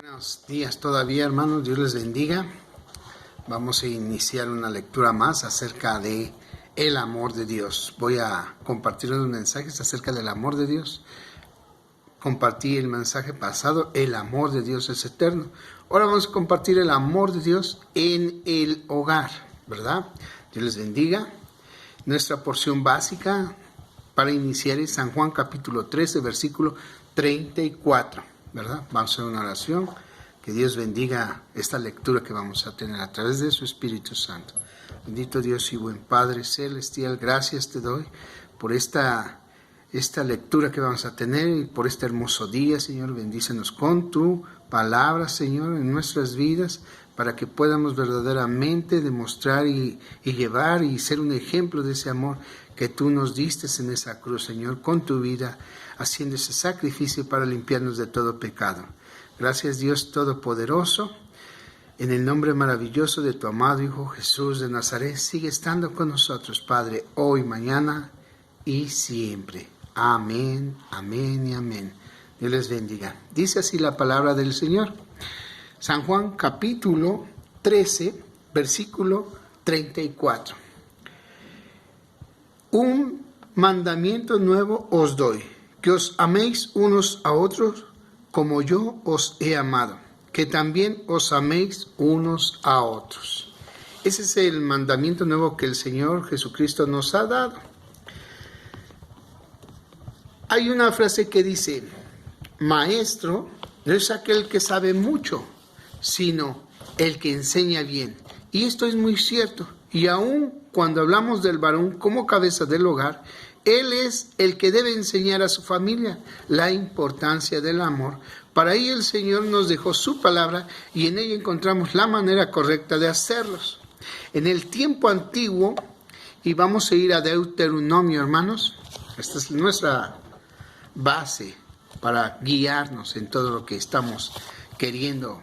Buenos días todavía, hermanos, Dios les bendiga. Vamos a iniciar una lectura más acerca de el amor de Dios. Voy a compartir unos mensajes acerca del amor de Dios. Compartí el mensaje pasado, el amor de Dios es eterno. Ahora vamos a compartir el amor de Dios en el hogar, ¿verdad? Dios les bendiga. Nuestra porción básica para iniciar es San Juan capítulo 13, versículo 34. ¿Verdad? Vamos a hacer una oración. Que Dios bendiga esta lectura que vamos a tener a través de su Espíritu Santo. Bendito Dios y buen Padre celestial, gracias te doy por esta lectura que vamos a tener y por este hermoso día, Señor. Bendícenos con tu palabra, Señor, en nuestras vidas, para que podamos verdaderamente demostrar y llevar y ser un ejemplo de ese amor que tú nos diste en esa cruz, Señor, con tu vida, haciendo ese sacrificio para limpiarnos de todo pecado. Gracias, Dios Todopoderoso, en el nombre maravilloso de tu amado Hijo Jesús de Nazaret, sigue estando con nosotros, Padre, hoy, mañana y siempre. Amén, amén y amén. Dios les bendiga. Dice así la palabra del Señor. San Juan capítulo 13, versículo 34. Un mandamiento nuevo os doy, que os améis unos a otros como yo os he amado, que también os améis unos a otros. Ese es el mandamiento nuevo que el Señor Jesucristo nos ha dado. Hay una frase que dice, maestro no es aquel que sabe mucho, sino el que enseña bien. Y esto es muy cierto. Y aún cuando hablamos del varón como cabeza del hogar, él es el que debe enseñar a su familia la importancia del amor. Para ello el Señor nos dejó su palabra y en ella encontramos la manera correcta de hacerlos. En el tiempo antiguo, y vamos a ir a Deuteronomio, hermanos, esta es nuestra base para guiarnos en todo lo que estamos queriendo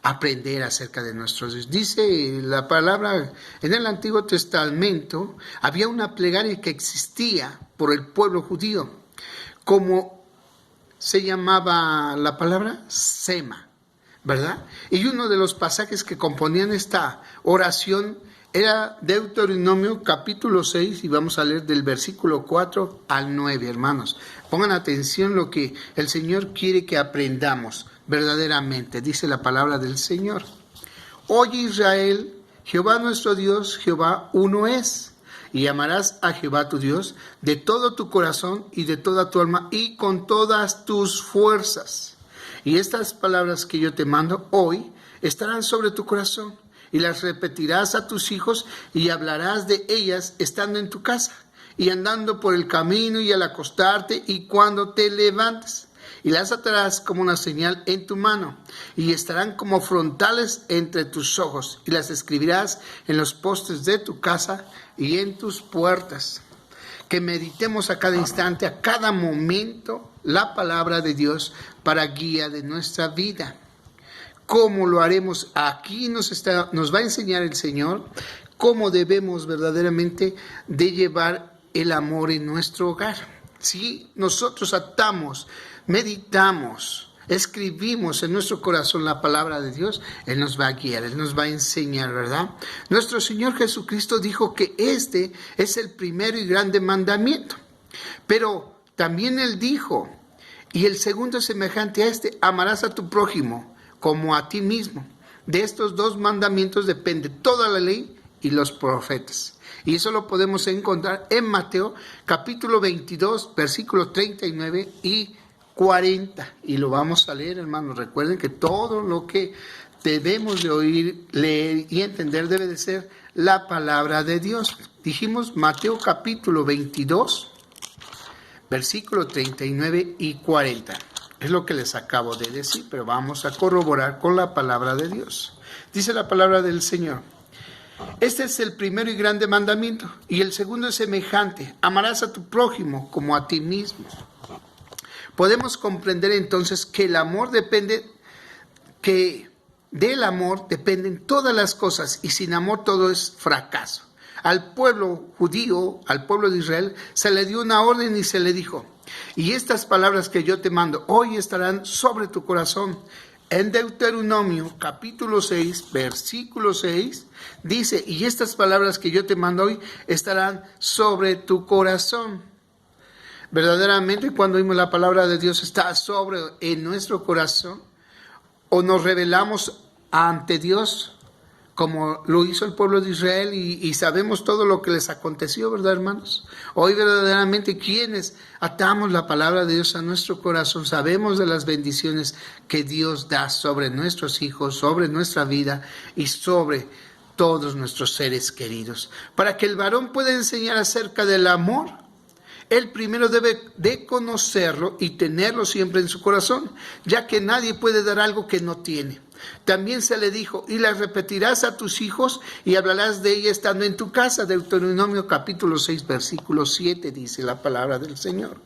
aprender acerca de nuestro Dios. Dice la palabra, en el Antiguo Testamento había una plegaria que existía por el pueblo judío, como se llamaba la palabra Sema, ¿verdad? Y uno de los pasajes que componían esta oración era Deuteronomio capítulo 6, y vamos a leer del versículo 4 al 9, hermanos. Pongan atención lo que el Señor quiere que aprendamos verdaderamente. Dice la palabra del Señor. Oye Israel, Jehová nuestro Dios, Jehová uno es. Y amarás a Jehová tu Dios de todo tu corazón y de toda tu alma y con todas tus fuerzas. Y estas palabras que yo te mando hoy estarán sobre tu corazón. Y las repetirás a tus hijos y hablarás de ellas estando en tu casa y andando por el camino y al acostarte y cuando te levantes. Y las atarás como una señal en tu mano y estarán como frontales entre tus ojos y las escribirás en los postes de tu casa y en tus puertas. Que meditemos a cada instante, a cada momento, la palabra de Dios para guía de nuestra vida. ¿Cómo lo haremos? Aquí nos va a enseñar el Señor cómo debemos verdaderamente de llevar el amor en nuestro hogar. Si nosotros atamos, meditamos, escribimos en nuestro corazón la palabra de Dios, Él nos va a guiar, Él nos va a enseñar, ¿verdad? Nuestro Señor Jesucristo dijo que este es el primero y grande mandamiento. Pero también Él dijo, y el segundo es semejante a este, amarás a tu prójimo como a ti mismo. De estos dos mandamientos depende toda la ley y los profetas. Y eso lo podemos encontrar en Mateo capítulo 22, versículos 39 y 40. Y lo vamos a leer, hermanos. Recuerden que todo lo que debemos de oír, leer y entender debe de ser la palabra de Dios. Dijimos Mateo capítulo 22, versículos 39 y 40. Es lo que les acabo de decir, pero vamos a corroborar con la palabra de Dios. Dice la palabra del Señor. Este es el primero y grande mandamiento, y el segundo es semejante. Amarás a tu prójimo como a ti mismo. Podemos comprender entonces que del amor dependen todas las cosas, y sin amor todo es fracaso. Al pueblo judío, al pueblo de Israel, se le dio una orden y se le dijo, y estas palabras que yo te mando hoy estarán sobre tu corazón, En Deuteronomio capítulo 6, versículo 6, dice, y estas palabras que yo te mando hoy estarán sobre tu corazón. Verdaderamente cuando oímos la palabra de Dios está en nuestro corazón, o nos revelamos ante Dios, como lo hizo el pueblo de Israel, y sabemos todo lo que les aconteció, ¿verdad, hermanos? Hoy verdaderamente quienes atamos la palabra de Dios a nuestro corazón, sabemos de las bendiciones que Dios da sobre nuestros hijos, sobre nuestra vida y sobre todos nuestros seres queridos. Para que el varón pueda enseñar acerca del amor, él primero debe de conocerlo y tenerlo siempre en su corazón, ya que nadie puede dar algo que no tiene. También se le dijo, y las repetirás a tus hijos y hablarás de ella estando en tu casa. Deuteronomio capítulo 6, versículo 7 dice la palabra del Señor.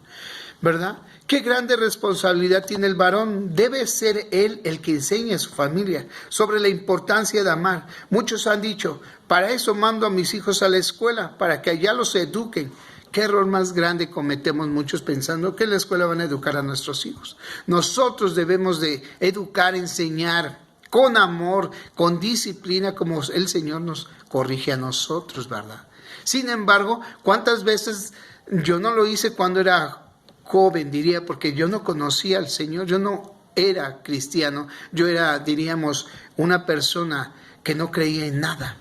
¿Verdad? Qué grande responsabilidad tiene el varón. Debe ser él el que enseñe a su familia sobre la importancia de amar. Muchos han dicho, para eso mando a mis hijos a la escuela, para que allá los eduquen. ¿Qué error más grande cometemos muchos pensando que en la escuela van a educar a nuestros hijos? Nosotros debemos de educar, enseñar con amor, con disciplina, como el Señor nos corrige a nosotros, ¿verdad? Sin embargo, ¿cuántas veces yo no lo hice cuando era joven, diría, porque yo no conocía al Señor, yo no era cristiano, yo era, diríamos, una persona que no creía en nada?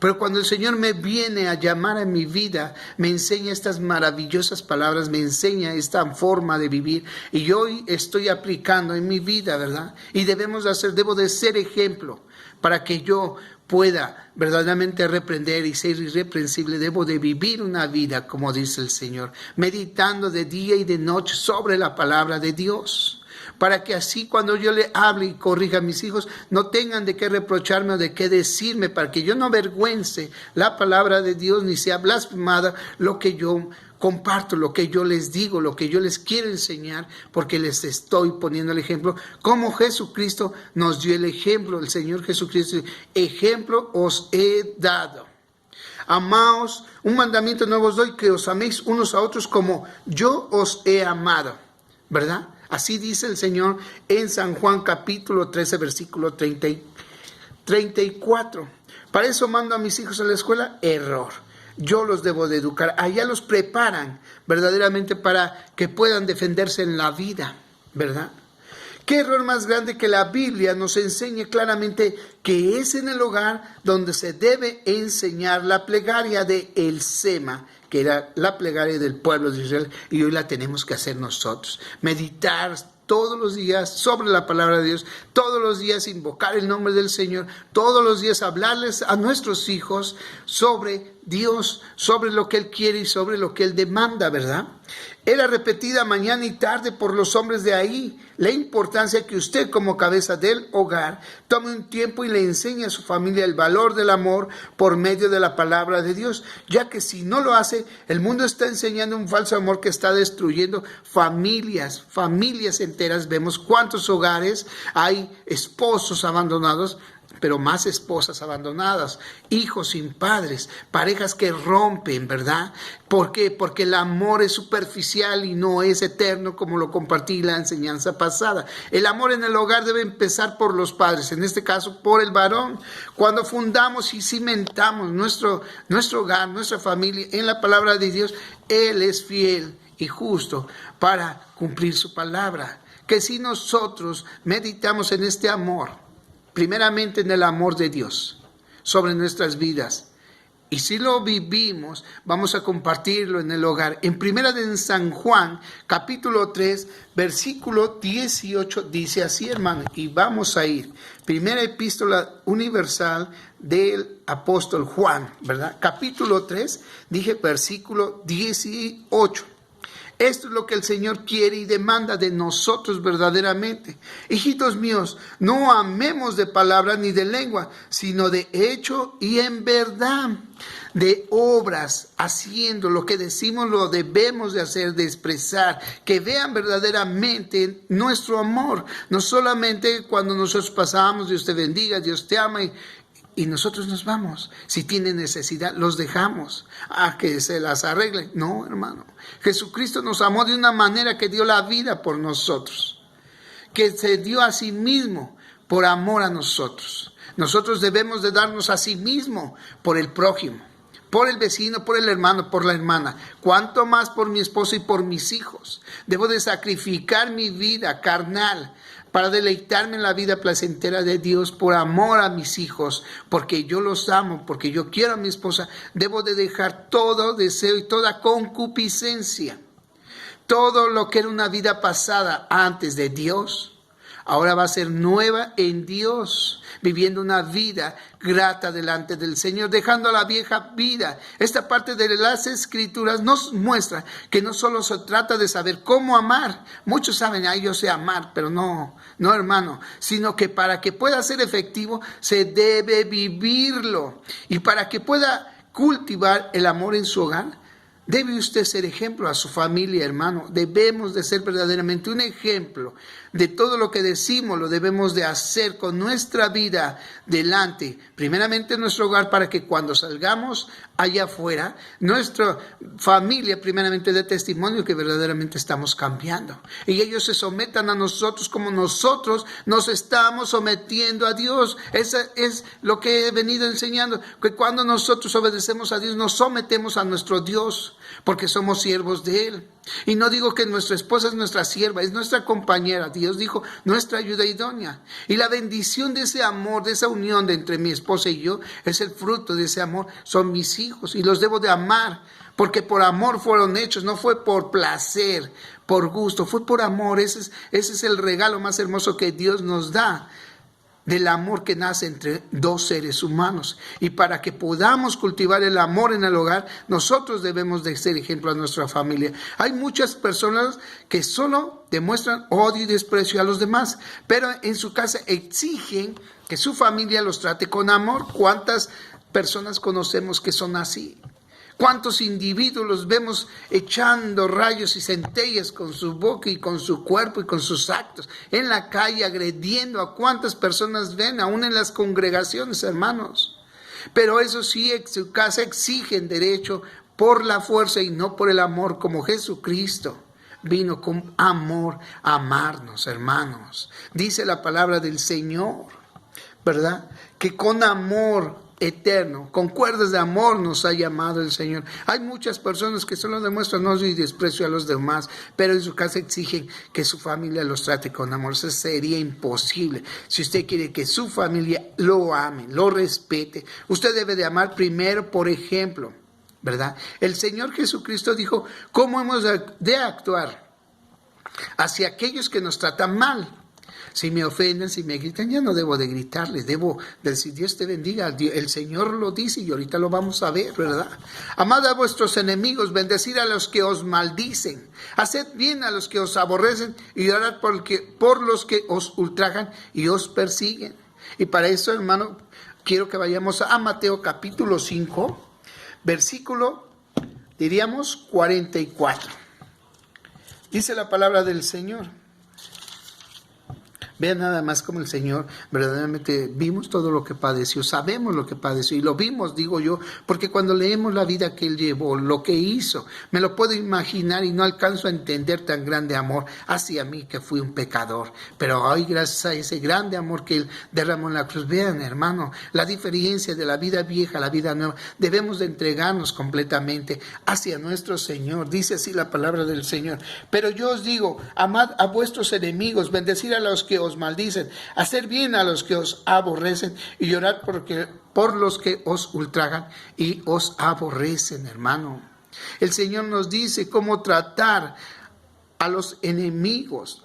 Pero cuando el Señor me viene a llamar a mi vida, me enseña estas maravillosas palabras, me enseña esta forma de vivir, y yo hoy estoy aplicando en mi vida, ¿verdad? Y debo de ser ejemplo para que yo pueda verdaderamente reprender y ser irreprensible. Debo de vivir una vida, como dice el Señor, meditando de día y de noche sobre la palabra de Dios, para que así cuando yo le hable y corrija a mis hijos, no tengan de qué reprocharme o de qué decirme, para que yo no avergüence la palabra de Dios, ni sea blasfemada lo que yo comparto, lo que yo les digo, lo que yo les quiero enseñar, porque les estoy poniendo el ejemplo, como Jesucristo nos dio el ejemplo. El Señor Jesucristo, ejemplo os he dado. Amaos, un mandamiento nuevo os doy, que os améis unos a otros como yo os he amado, ¿verdad? Así dice el Señor en San Juan capítulo 13, versículo 34. Para eso mando a mis hijos a la escuela. Error. Yo los debo de educar. Allá los preparan verdaderamente para que puedan defenderse en la vida, ¿verdad? ¿Qué error más grande que la Biblia nos enseñe claramente que es en el hogar donde se debe enseñar la plegaria de el Sema, que era la plegaria del pueblo de Israel, y hoy la tenemos que hacer nosotros? Meditar todos los días sobre la palabra de Dios, todos los días invocar el nombre del Señor, todos los días hablarles a nuestros hijos sobre Dios, sobre lo que Él quiere y sobre lo que Él demanda, ¿verdad? Era repetida mañana y tarde por los hombres de ahí la importancia que usted, como cabeza del hogar, tome un tiempo y le enseñe a su familia el valor del amor por medio de la palabra de Dios, ya que si no lo hace, el mundo está enseñando un falso amor que está destruyendo familias enteras. Vemos cuántos hogares hay, esposos abandonados, pero más esposas abandonadas, hijos sin padres, parejas que rompen, ¿verdad? ¿Por qué? Porque el amor es superficial y no es eterno, como lo compartí en la enseñanza pasada. El amor en el hogar debe empezar por los padres, en este caso por el varón. Cuando fundamos y cimentamos nuestro hogar, nuestra familia en la palabra de Dios, Él es fiel y justo para cumplir su palabra. Que si nosotros meditamos en este amor, primeramente en el amor de Dios sobre nuestras vidas, y si lo vivimos, vamos a compartirlo en el hogar. En primera de San Juan, capítulo 3, versículo 18, dice así, hermano, y vamos a ir. Primera epístola universal del apóstol Juan, ¿verdad? Capítulo 3, dije versículo 18. Esto es lo que el Señor quiere y demanda de nosotros verdaderamente. Hijitos míos, no amemos de palabra ni de lengua, sino de hecho y en verdad, de obras, haciendo lo que decimos, lo debemos de hacer, de expresar, que vean verdaderamente nuestro amor, no solamente cuando nosotros pasamos, Dios te bendiga, Dios te ama y nosotros nos vamos. Si tienen necesidad, los dejamos a que se las arreglen. No, hermano. Jesucristo nos amó de una manera que dio la vida por nosotros, que se dio a sí mismo por amor a nosotros. Nosotros debemos de darnos a sí mismo por el prójimo, por el vecino, por el hermano, por la hermana. Cuanto más por mi esposo y por mis hijos. Debo de sacrificar mi vida carnal para deleitarme en la vida placentera de Dios por amor a mis hijos, porque yo los amo, porque yo quiero a mi esposa. Debo de dejar todo deseo y toda concupiscencia. Todo lo que era una vida pasada antes de Dios, ahora va a ser nueva en Dios, viviendo una vida grata delante del Señor, dejando la vieja vida. Esta parte de las Escrituras nos muestra que no solo se trata de saber cómo amar. Muchos saben, yo sé amar, pero no hermano, sino que para que pueda ser efectivo se debe vivirlo. Y para que pueda cultivar el amor en su hogar, debe usted ser ejemplo a su familia, hermano. Debemos de ser verdaderamente un ejemplo de todo lo que decimos. Lo debemos de hacer con nuestra vida delante, primeramente en nuestro hogar, para que cuando salgamos allá afuera, nuestra familia primeramente dé testimonio que verdaderamente estamos cambiando. Y ellos se sometan a nosotros como nosotros nos estamos sometiendo a Dios. Eso es lo que he venido enseñando, que cuando nosotros obedecemos a Dios, nos sometemos a nuestro Dios, porque somos siervos de Él. Y no digo que nuestra esposa es nuestra sierva, es nuestra compañera. Dios dijo, nuestra ayuda idónea. Y la bendición de ese amor, de esa unión de entre mi esposa y yo, es el fruto de ese amor. Son mis hijos y los debo de amar, porque por amor fueron hechos. No fue por placer, por gusto, fue por amor. Ese es el regalo más hermoso que Dios nos da, del amor que nace entre dos seres humanos. Y para que podamos cultivar el amor en el hogar, nosotros debemos de ser ejemplo a nuestra familia. Hay muchas personas que solo demuestran odio y desprecio a los demás, pero en su casa exigen que su familia los trate con amor. ¿Cuántas personas conocemos que son así? ¿Cuántos individuos los vemos echando rayos y centellas con su boca y con su cuerpo y con sus actos en la calle, agrediendo a cuántas personas ven, aún en las congregaciones, hermanos? Pero eso sí, en su casa exigen derecho por la fuerza y no por el amor, como Jesucristo vino con amor a amarnos, hermanos. Dice la palabra del Señor, ¿verdad? Que con amor eterno, con cuerdas de amor nos ha llamado el Señor. Hay muchas personas que solo demuestran odio y desprecio a los demás, pero en su casa exigen que su familia los trate con amor. Eso sería imposible. Si usted quiere que su familia lo ame, lo respete, usted debe de amar primero, por ejemplo, ¿verdad? El Señor Jesucristo dijo cómo hemos de actuar hacia aquellos que nos tratan mal. Si me ofenden, si me gritan, ya no debo de gritarles, debo decir, Dios te bendiga. El Señor lo dice y ahorita lo vamos a ver, ¿verdad? Amad a vuestros enemigos, bendecid a los que os maldicen, haced bien a los que os aborrecen y orad por los que os ultrajan y os persiguen. Y para eso, hermano, quiero que vayamos a Mateo capítulo 5, versículo, diríamos, 44. Dice la palabra del Señor. Vean nada más como el Señor verdaderamente vimos todo lo que padeció, sabemos lo que padeció y lo vimos, digo yo, porque cuando leemos la vida que Él llevó, lo que hizo, me lo puedo imaginar y no alcanzo a entender tan grande amor hacia mí que fui un pecador. Pero hoy, gracias a ese grande amor que Él derramó en la cruz, vean, hermano, la diferencia de la vida vieja a la vida nueva. Debemos de entregarnos completamente hacia nuestro Señor. Dice así la palabra del Señor. Pero yo os digo, amad a vuestros enemigos, bendecid a los que os maldicen, hacer bien a los que os aborrecen y llorar por los que os ultrajan y os aborrecen, hermano. El Señor nos dice cómo tratar a los enemigos.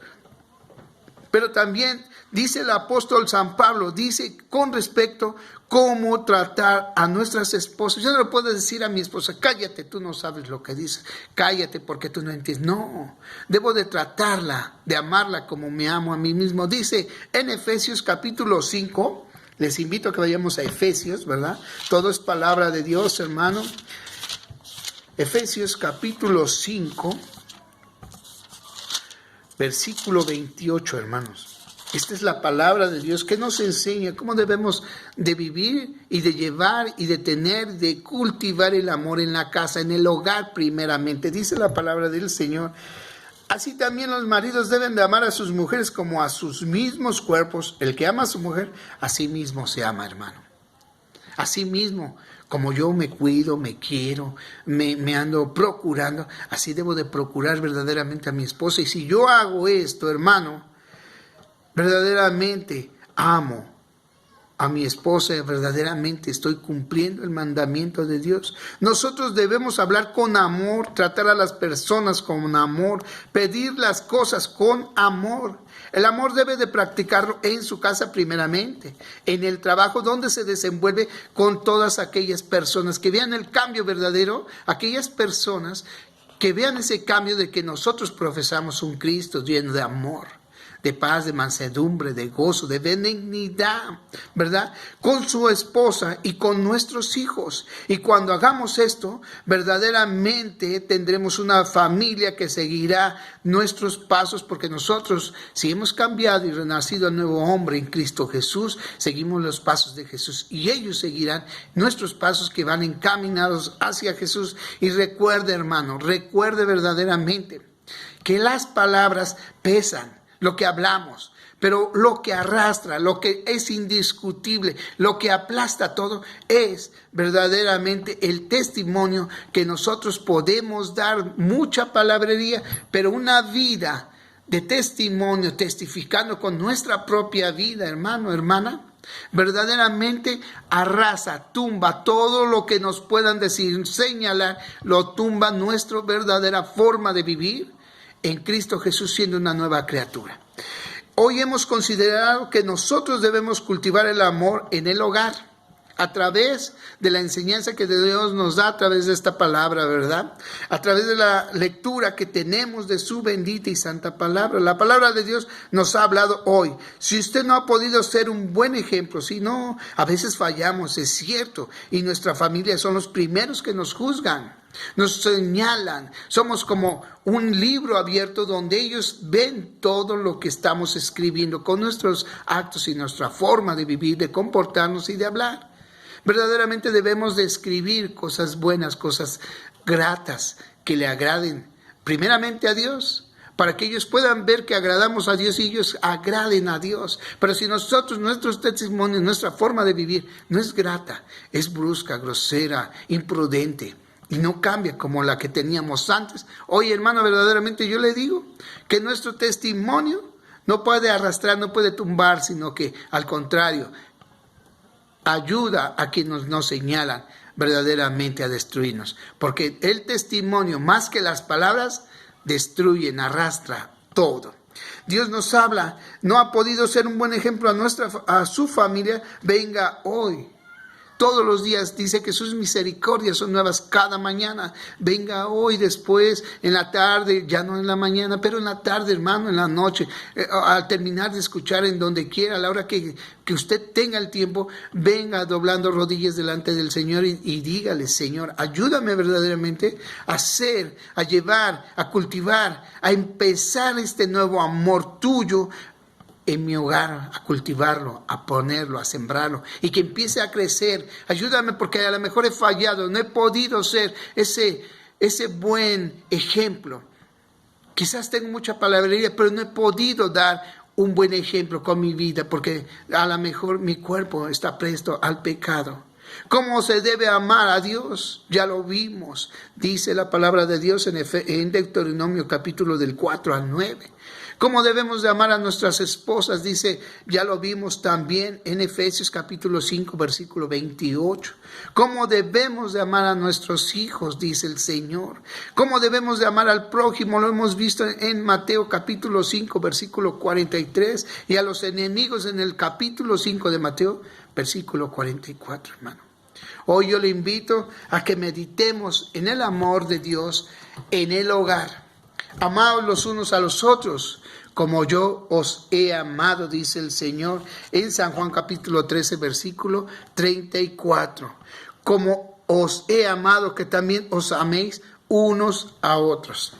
Pero también dice el apóstol San Pablo, dice con respecto cómo tratar a nuestras esposas. Yo no le puedo decir a mi esposa, cállate, tú no sabes lo que dices, cállate porque tú no entiendes. No, debo de tratarla, de amarla como me amo a mí mismo. Dice en Efesios capítulo 5, les invito a que vayamos a Efesios, ¿verdad? Todo es palabra de Dios, hermano. Efesios capítulo 5, versículo 28, hermanos. Esta es la palabra de Dios que nos enseña cómo debemos de vivir y de llevar y de tener, de cultivar el amor en la casa, en el hogar primeramente. Dice la palabra del Señor, Así también los maridos deben de amar a sus mujeres como a sus mismos cuerpos. El que ama a su mujer, a sí mismo se ama, hermano. Así mismo, como yo me cuido, me quiero, me ando procurando, así debo de procurar verdaderamente a mi esposa. Y si yo hago esto, hermano, verdaderamente amo a mi esposa, verdaderamente estoy cumpliendo el mandamiento de Dios. Nosotros debemos hablar con amor, tratar a las personas con amor, pedir las cosas con amor. El amor debe de practicarlo en su casa primeramente, en el trabajo donde se desenvuelve con todas aquellas personas que vean el cambio verdadero, aquellas personas que vean ese cambio de que nosotros profesamos un Cristo lleno de amor, de paz, de mansedumbre, de gozo, de benignidad, ¿verdad? Con su esposa y con nuestros hijos. Y cuando hagamos esto, verdaderamente tendremos una familia que seguirá nuestros pasos, porque nosotros, si hemos cambiado y renacido al nuevo hombre en Cristo Jesús, seguimos los pasos de Jesús y ellos seguirán nuestros pasos que van encaminados hacia Jesús. Y recuerde, hermano, recuerde verdaderamente que las palabras pesan, lo que hablamos, pero lo que arrastra, lo que es indiscutible, lo que aplasta todo, es verdaderamente el testimonio que nosotros podemos dar. Mucha palabrería, pero una vida de testimonio, testificando con nuestra propia vida, hermano, hermana, verdaderamente arrasa, tumba todo lo que nos puedan decir, señalar, lo tumba nuestra verdadera forma de vivir en Cristo Jesús, siendo una nueva criatura. Hoy hemos considerado que nosotros debemos cultivar el amor en el hogar, a través de la enseñanza que Dios nos da a través de esta palabra, ¿verdad? A través de la lectura que tenemos de su bendita y santa palabra. La palabra de Dios nos ha hablado hoy. Si usted no ha podido ser un buen ejemplo, si no, a veces fallamos, es cierto, y nuestra familia son los primeros que nos juzgan, nos señalan. Somos como un libro abierto donde ellos ven todo lo que estamos escribiendo con nuestros actos y nuestra forma de vivir, de comportarnos y de hablar. Verdaderamente debemos de escribir cosas buenas, cosas gratas, que le agraden primeramente a Dios, para que ellos puedan ver que agradamos a Dios y ellos agraden a Dios. Pero si nosotros, nuestros testimonios, nuestra forma de vivir no es grata, es brusca, grosera, imprudente, y no cambia como la que teníamos antes, hoy, hermano, verdaderamente yo le digo que nuestro testimonio no puede arrastrar, no puede tumbar, sino que al contrario, ayuda a quienes nos señalan verdaderamente a destruirnos. Porque el testimonio, más que las palabras, destruyen, arrastra todo. Dios nos habla, no ha podido ser un buen ejemplo a su familia, venga hoy. Todos los días dice que sus misericordias son nuevas cada mañana. Venga hoy, después, en la tarde, ya no en la mañana, pero en la tarde, hermano, en la noche, al terminar de escuchar en donde quiera, a la hora que usted tenga el tiempo, venga doblando rodillas delante del Señor y dígale: Señor, ayúdame verdaderamente a hacer, a llevar, a cultivar, a empezar este nuevo amor tuyo en mi hogar, a cultivarlo, a ponerlo, a sembrarlo, y que empiece a crecer. Ayúdame, porque a lo mejor he fallado, no he podido ser ese buen ejemplo. Quizás tengo mucha palabrería, pero no he podido dar un buen ejemplo con mi vida, porque a lo mejor mi cuerpo está presto al pecado. ¿Cómo se debe amar a Dios? Ya lo vimos. Dice la palabra de Dios en Deuteronomio capítulo del 4 al 9. ¿Cómo debemos de amar a nuestras esposas? Dice, ya lo vimos también en Efesios capítulo 5, versículo 28. ¿Cómo debemos de amar a nuestros hijos? Dice el Señor. ¿Cómo debemos de amar al prójimo? Lo hemos visto en Mateo capítulo 5, versículo 43. Y a los enemigos en el capítulo 5 de Mateo, versículo 44, hermano. Hoy yo le invito a que meditemos en el amor de Dios en el hogar. Amaos los unos a los otros, como yo os he amado, dice el Señor en San Juan capítulo 13, versículo 34. Como os he amado, que también os améis unos a otros.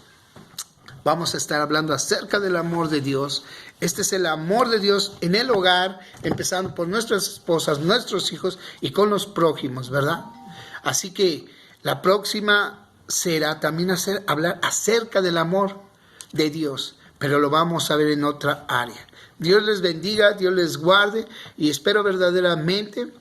Vamos a estar hablando acerca del amor de Dios. Este es el amor de Dios en el hogar, empezando por nuestras esposas, nuestros hijos y con los prójimos, ¿verdad? Así que la próxima será también hablar acerca del amor de Dios, pero lo vamos a ver en otra área. Dios les bendiga, Dios les guarde y espero verdaderamente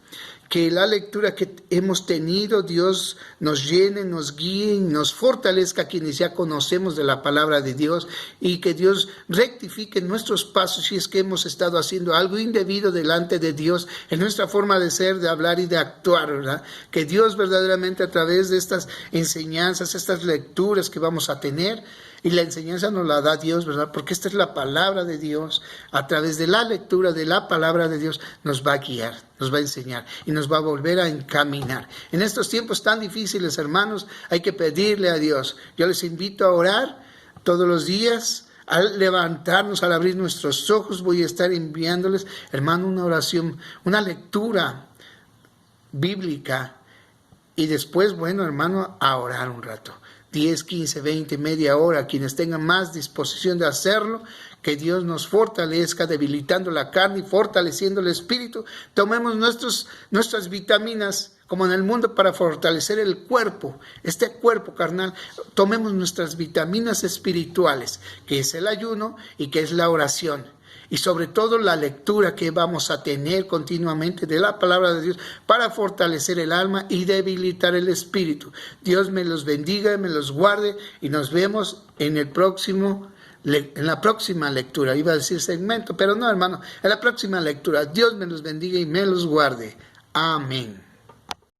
que la lectura que hemos tenido, Dios nos llene, nos guíe y nos fortalezca a quienes ya conocemos de la palabra de Dios y que Dios rectifique nuestros pasos si es que hemos estado haciendo algo indebido delante de Dios en nuestra forma de ser, de hablar y de actuar, ¿verdad? Que Dios verdaderamente a través de estas enseñanzas, estas lecturas que vamos a tener, y la enseñanza nos la da Dios, ¿verdad? Porque esta es la palabra de Dios. A través de la lectura de la palabra de Dios nos va a guiar, nos va a enseñar y nos va a volver a encaminar. En estos tiempos tan difíciles, hermanos, hay que pedirle a Dios. Yo les invito a orar todos los días. Al levantarnos, al abrir nuestros ojos, voy a estar enviándoles, hermano, una oración, una lectura bíblica. Y después, bueno, hermano, a orar un rato. 10, 15, 20, media hora, quienes tengan más disposición de hacerlo, que Dios nos fortalezca, debilitando la carne y fortaleciendo el espíritu. Tomemos nuestras vitaminas, como en el mundo, para fortalecer el cuerpo, este cuerpo carnal. Tomemos nuestras vitaminas espirituales, que es el ayuno y que es la oración. Y sobre todo la lectura que vamos a tener continuamente de la palabra de Dios para fortalecer el alma y debilitar el espíritu. Dios me los bendiga, me los guarde y nos vemos en la próxima lectura. Iba a decir segmento, pero no, hermano, en la próxima lectura. Dios me los bendiga y me los guarde. Amén.